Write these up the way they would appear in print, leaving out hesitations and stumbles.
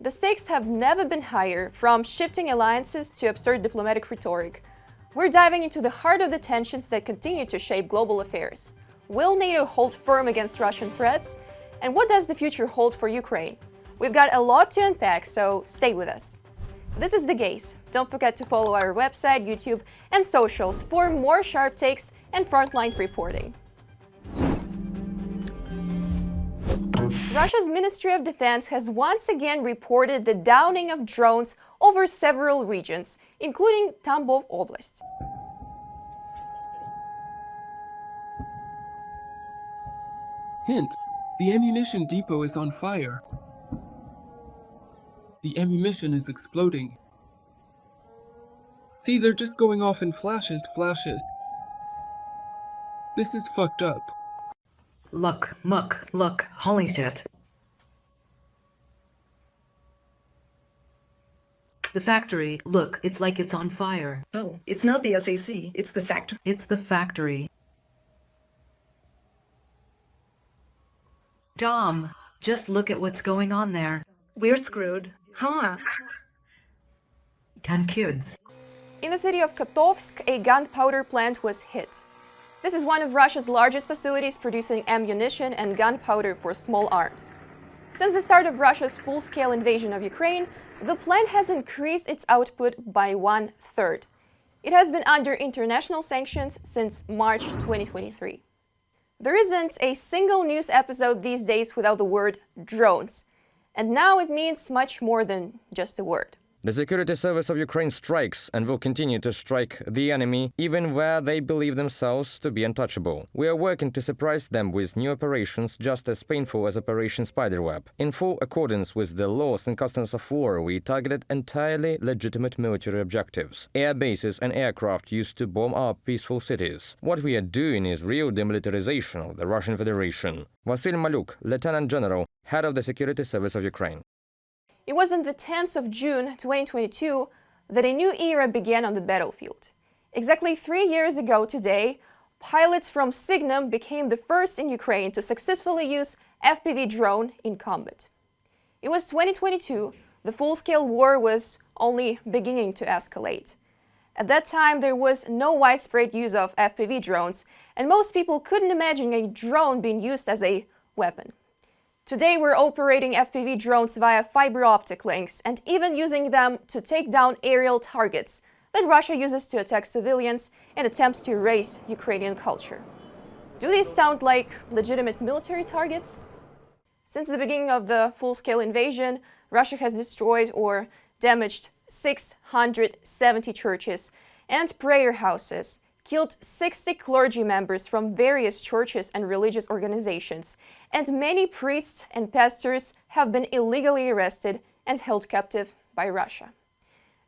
The stakes have never been higher, from shifting alliances to absurd diplomatic rhetoric. We're diving into the heart of the tensions that continue to shape global affairs. Will NATO hold firm against Russian threats? And what does the future hold for Ukraine? We've got a lot to unpack, so stay with us. This is The Gaze. Don't forget to follow our website, YouTube, and socials for more sharp takes and frontline reporting. Russia's Ministry of Defense has once again reported the downing of drones over several regions, including Tambov Oblast. Hint: the ammunition depot is on fire. The ammunition is exploding. See, they're just going off in flashes. This is fucked up. Look, holy shit. The factory, look, it's like it's on fire. Oh, it's not the SAC, it's the sector. It's the factory. Dom, just look at what's going on there. We're screwed. Huh? 10 kids. In the city of Kotovsk, a gunpowder plant was hit. This is one of Russia's largest facilities producing ammunition and gunpowder for small arms. Since the start of Russia's full-scale invasion of Ukraine, the plant has increased its output by 1/3. It has been under international sanctions since March 2023. There isn't a single news episode these days without the word drones. And now it means much more than just a word. The security service of Ukraine strikes and will continue to strike the enemy even where they believe themselves to be untouchable. We are working to surprise them with new operations just as painful as Operation Spiderweb. In full accordance with the laws and customs of war, we targeted entirely legitimate military objectives, air bases and aircraft used to bomb our peaceful cities. What we are doing is real demilitarization of the Russian Federation. Vasyl Maluk, Lieutenant General, head of the Security Service of Ukraine. It was on the 10th of June 2022 that a new era began on the battlefield. Exactly 3 years ago today, pilots from Signum became the first in Ukraine to successfully use FPV drone in combat. It was 2022, the full-scale war was only beginning to escalate. At that time, there was no widespread use of FPV drones, and most people couldn't imagine a drone being used as a weapon. Today, we're operating FPV drones via fiber optic links and even using them to take down aerial targets that Russia uses to attack civilians and attempts to erase Ukrainian culture. Do these sound like legitimate military targets? Since the beginning of the full-scale invasion, Russia has destroyed or damaged 670 churches and prayer houses, killed 60 clergy members from various churches and religious organizations, and many priests and pastors have been illegally arrested and held captive by Russia.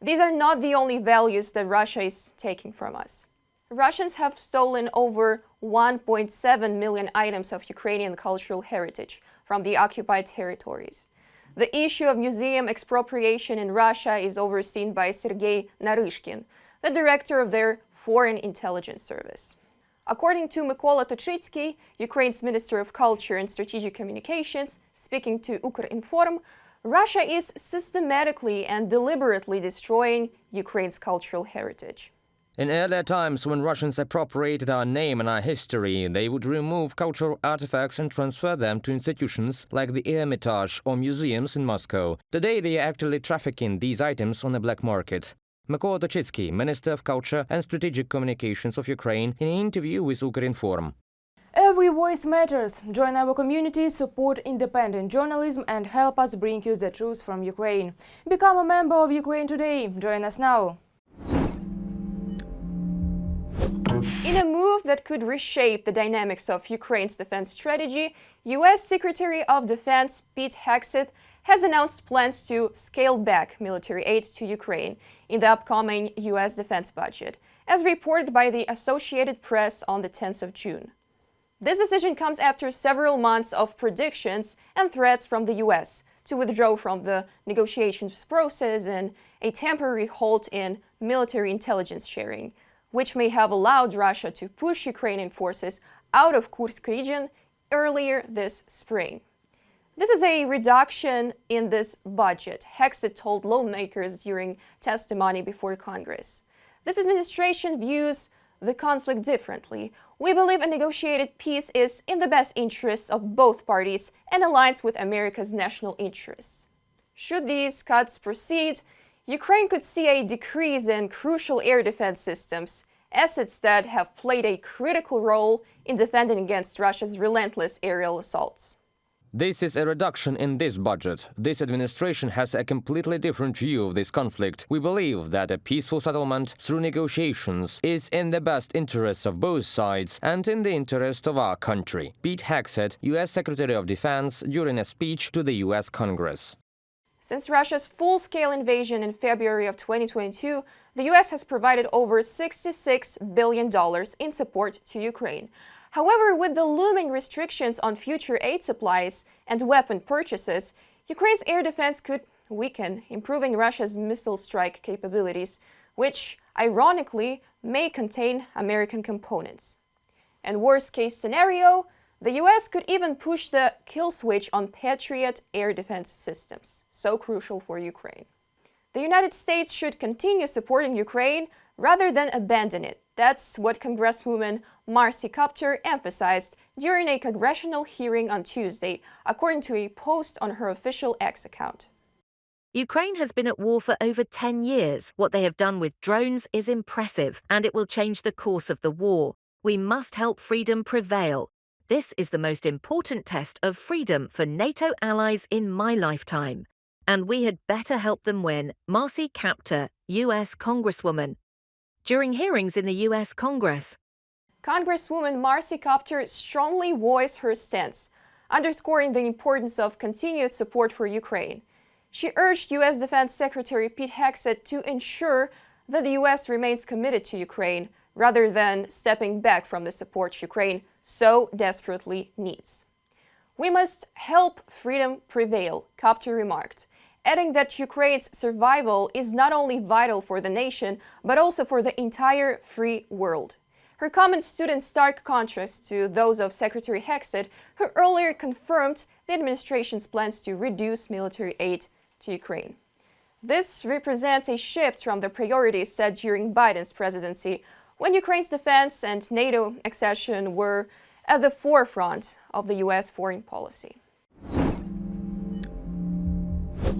These are not the only values that Russia is taking from us. Russians have stolen over 1.7 million items of Ukrainian cultural heritage from the occupied territories. The issue of museum expropriation in Russia is overseen by Sergei Naryshkin, the director of their Foreign Intelligence Service. According to Mykola Tochitsky, Ukraine's Minister of Culture and Strategic Communications, speaking to Ukrinform, Russia is systematically and deliberately destroying Ukraine's cultural heritage. In earlier times, when Russians appropriated our name and our history, they would remove cultural artifacts and transfer them to institutions like the Hermitage or museums in Moscow. Today, they are actively trafficking these items on the black market. Mykola Tochitsky, Minister of Culture and Strategic Communications of Ukraine, in an interview with Ukrinform. Every voice matters. Join our community, support independent journalism and help us bring you the truth from Ukraine. Become a member of Ukraine today. Join us now. In a move that could reshape the dynamics of Ukraine's defense strategy, U.S. Secretary of Defense Pete Hegseth has announced plans to scale back military aid to Ukraine in the upcoming U.S. defense budget, as reported by the Associated Press on the 10th of June. This decision comes after several months of predictions and threats from the U.S. to withdraw from the negotiations process and a temporary halt in military intelligence sharing, which may have allowed Russia to push Ukrainian forces out of Kursk region earlier this spring. This is a reduction in this budget, Hexet told lawmakers during testimony before Congress. This administration views the conflict differently. We believe a negotiated peace is in the best interests of both parties and aligns with America's national interests. Should these cuts proceed, Ukraine could see a decrease in crucial air defense systems, assets that have played a critical role in defending against Russia's relentless aerial assaults. This is a reduction in this budget. This administration has a completely different view of this conflict. We believe that a peaceful settlement through negotiations is in the best interests of both sides and in the interest of our country. Pete Hexet, U.S. Secretary of Defense, during a speech to the U.S. Congress. Since Russia's full-scale invasion in February of 2022, the U.S. has provided over $66 billion in support to Ukraine. However, with the looming restrictions on future aid supplies and weapon purchases, Ukraine's air defense could weaken, improving Russia's missile strike capabilities, which, ironically, may contain American components. And worst-case scenario, the U.S. could even push the kill switch on Patriot air defense systems, so crucial for Ukraine. The United States should continue supporting Ukraine rather than abandon it. That's what Congresswoman Marcy Kaptur emphasized during a congressional hearing on Tuesday, according to a post on her official X account. Ukraine has been at war for over 10 years. What they have done with drones is impressive, and it will change the course of the war. We must help freedom prevail. This is the most important test of freedom for NATO allies in my lifetime. And we had better help them win, Marcy Kaptur, U.S. Congresswoman. During hearings in the U.S. Congress, Congresswoman Marcy Kaptur strongly voiced her stance, underscoring the importance of continued support for Ukraine. She urged U.S. Defense Secretary Pete Hexet to ensure that the U.S. remains committed to Ukraine, rather than stepping back from the support Ukraine so desperately needs. We must help freedom prevail, Kaptur remarked, adding that Ukraine's survival is not only vital for the nation, but also for the entire free world. Her comments stood in stark contrast to those of Secretary Hexet, who earlier confirmed the administration's plans to reduce military aid to Ukraine. This represents a shift from the priorities set during Biden's presidency, when Ukraine's defense and NATO accession were at the forefront of the U.S. foreign policy.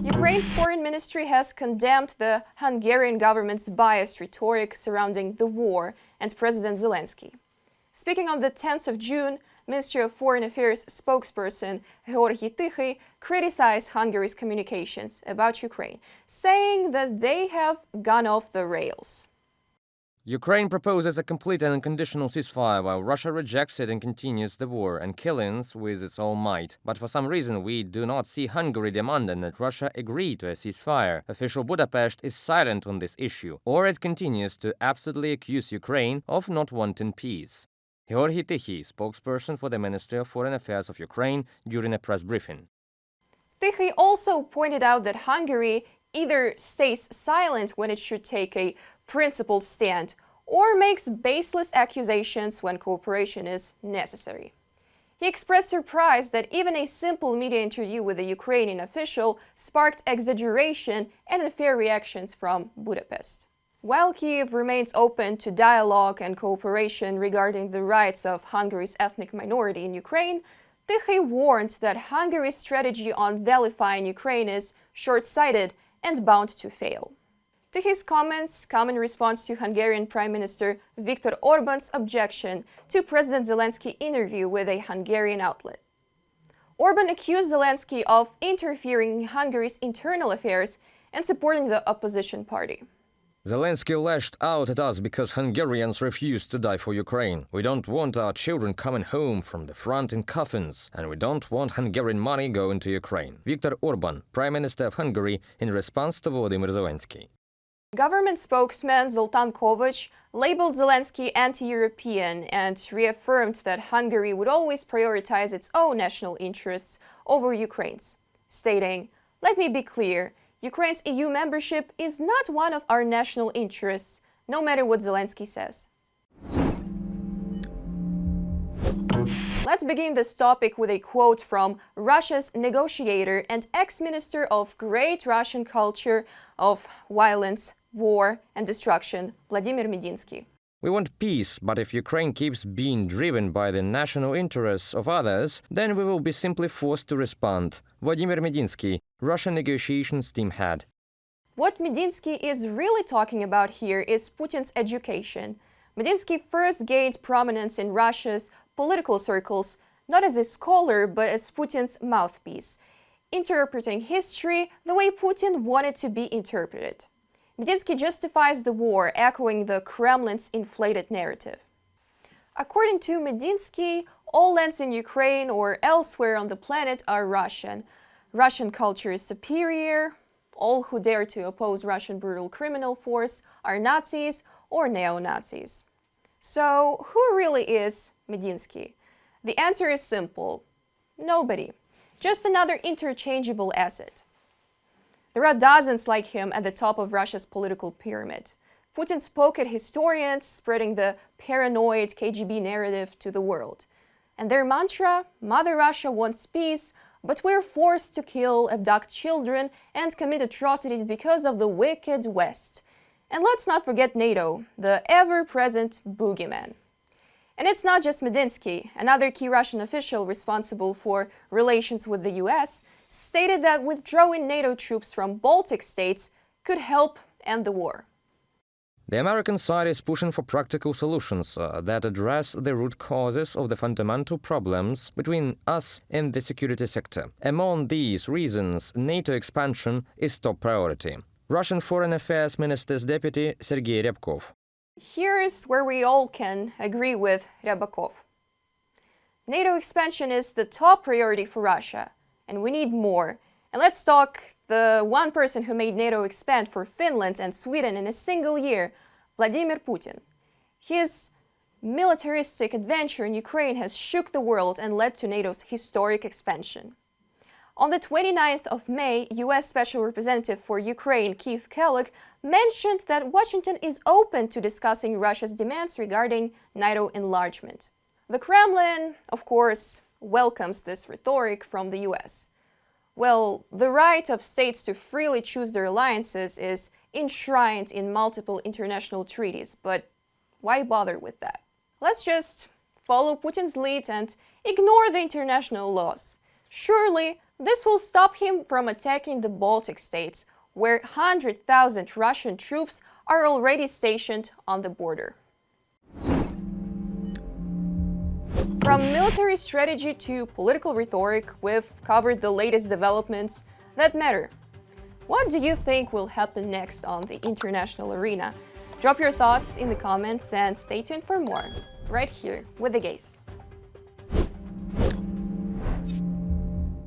Ukraine's foreign ministry has condemned the Hungarian government's biased rhetoric surrounding the war and President Zelensky. Speaking on the 10th of June, Ministry of Foreign Affairs spokesperson Georgi Tichy criticized Hungary's communications about Ukraine, saying that they have gone off the rails. Ukraine proposes a complete and unconditional ceasefire while Russia rejects it and continues the war and killings with its all might. But for some reason we do not see Hungary demanding that Russia agree to a ceasefire. Official Budapest is silent on this issue, or it continues to absolutely accuse Ukraine of not wanting peace. Georgi Tichy, spokesperson for the Ministry of Foreign Affairs of Ukraine, during a press briefing. Tichy also pointed out that Hungary either stays silent when it should take a principled stand or makes baseless accusations when cooperation is necessary. He expressed surprise that even a simple media interview with a Ukrainian official sparked exaggeration and unfair reactions from Budapest. While Kyiv remains open to dialogue and cooperation regarding the rights of Hungary's ethnic minority in Ukraine, Tichy warned that Hungary's strategy on vilifying Ukraine is short-sighted and bound to fail. Tichy's comments come in response to Hungarian Prime Minister Viktor Orban's objection to President Zelensky's interview with a Hungarian outlet. Orban accused Zelensky of interfering in Hungary's internal affairs and supporting the opposition party. Zelensky lashed out at us because Hungarians refused to die for Ukraine. We don't want our children coming home from the front in coffins, and we don't want Hungarian money going to Ukraine. Viktor Orban, Prime Minister of Hungary, in response to Volodymyr Zelensky. Government spokesman Zoltan Kovac labeled Zelensky anti-European and reaffirmed that Hungary would always prioritize its own national interests over Ukraine's, stating, "Let me be clear, Ukraine's EU membership is not one of our national interests, no matter what Zelensky says." Let's begin this topic with a quote from Russia's negotiator and ex-minister of great Russian culture of violence, war and destruction, Vladimir Medinsky. We want peace, but if Ukraine keeps being driven by the national interests of others, then we will be simply forced to respond. Vladimir Medinsky, Russian negotiations team head. What Medinsky is really talking about here is Putin's education. Medinsky first gained prominence in Russia's political circles, not as a scholar, but as Putin's mouthpiece, interpreting history the way Putin wanted to be interpreted. Medinsky justifies the war, echoing the Kremlin's inflated narrative. According to Medinsky, all lands in Ukraine or elsewhere on the planet are Russian. Russian culture is superior. All who dare to oppose Russian brutal criminal force are Nazis or neo-Nazis. So, who really is Medinsky? The answer is simple. Nobody. Just another interchangeable asset. There are dozens like him at the top of Russia's political pyramid. Putin's pocket historians spreading the paranoid KGB narrative to the world. And their mantra, Mother Russia wants peace, but we're forced to kill, abduct children, and commit atrocities because of the wicked West. And let's not forget NATO, the ever-present boogeyman. And it's not just Medinsky. Another key Russian official responsible for relations with the US stated that withdrawing NATO troops from Baltic states could help end the war. The American side is pushing for practical solutions that address the root causes of the fundamental problems between us and the security sector. Among these reasons, NATO expansion is top priority. Russian Foreign Affairs Minister's Deputy Sergei Ryabkov. Here's where we all can agree with Ryabkov. NATO expansion is the top priority for Russia, and we need more. And let's talk the one person who made NATO expand for Finland and Sweden in a single year, Vladimir Putin. His militaristic adventure in Ukraine has shook the world and led to NATO's historic expansion. On the 29th of May, US Special Representative for Ukraine Keith Kellogg mentioned that Washington is open to discussing Russia's demands regarding NATO enlargement. The Kremlin, of course, welcomes this rhetoric from the US. Well, the right of states to freely choose their alliances is enshrined in multiple international treaties, but why bother with that? Let's just follow Putin's lead and ignore the international laws. Surely, this will stop him from attacking the Baltic states, where 100,000 Russian troops are already stationed on the border. From military strategy to political rhetoric, we've covered the latest developments that matter. What do you think will happen next on the international arena? Drop your thoughts in the comments and stay tuned for more, right here with the Gaze.